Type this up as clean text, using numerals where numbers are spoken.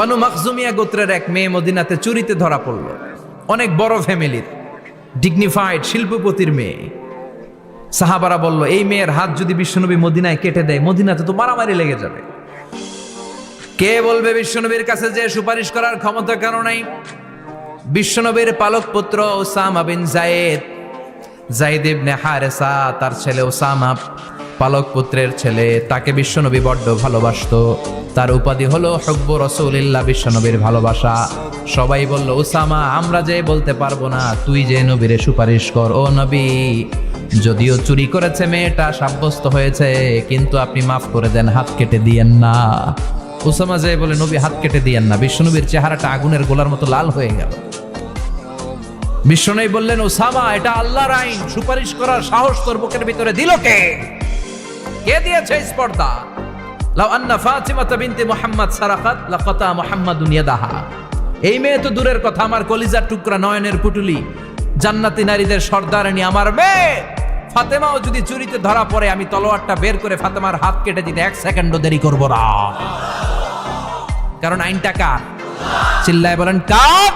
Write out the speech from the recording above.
বানু মাখজুমিয়া গোত্রের এক মেয়ে মদিনাতে চুরিতে ধরা পড়ল। অনেক বড় ফ্যামিলির, ডিগনিফাইড শিল্পপতির মেয়ে। সাহাবারা বলল, এই মেয়ের হাত যদি বিশ্বনবী মদিনায় কেটে দেয়, মদিনাতে তো মারামারি লেগে যাবে। কে বলবে বিশ্বনবীর কাছে যে সুপারিশ করার ক্ষমতা কেন নাই? বিশ্বনবীর পালক পুত্র ওসামা বিন যায়েদ, যায়েদ ইবনে হারেসা, তার ছেলে ওসামা পালক পুত্রের ছেলে, তাকে বিশ্বনবী বড্ড ভালোবাসতো। তার উপাধি হলো হুব্বু রাসূলিল্লাহ, বিশ্বনবীর ভালোবাসা। সবাই বলল, ওসামা, আমরা যে বলতে পারবো না, তুই যে নবীরে সুপারিশ কর। ও নবী, যদিও চুরি করেছে মেয়েটা, সাব্যস্ত হয়েছে, কিন্তু আপনি মাফ করে দেন, হাত কেটে দিয়েন না। ওসামা যে বলে, নবী হাত কেটে দিয়েন না। বিশ্বনবীর চেহারাটা আগুনের গোলার মতো লাল হয়ে গেল। বিশ্বনবী বললেন, ওসামা, এটা আল্লাহর আইন, সুপারিশ করার সাহস তোর বুকের ভিতরে দিল কে? কে দিয়েছে স্পর্ধা? লাউ আন্না ফাতিমাতা বিনতে মুহাম্মদ সারাকাত লাকাতা মুহাম্মাদুন ইয়াদাহা। এই মেয়ে তো দূরের কথা, আমার কলিজার টুকরা, নয়নের পুটুলি, জান্নাতি নারীদের সর্দারানী আমার মেয়ে ফাতেমাও যদি চুরিতে ধরা পড়ে, আমি তলোয়ারটা বের করে ফাতেমার হাত কেটে দিতে 1 সেকেন্ডও দেরি করব না। কারণ আইনটা কার? চিল্লায় বলেন, কার?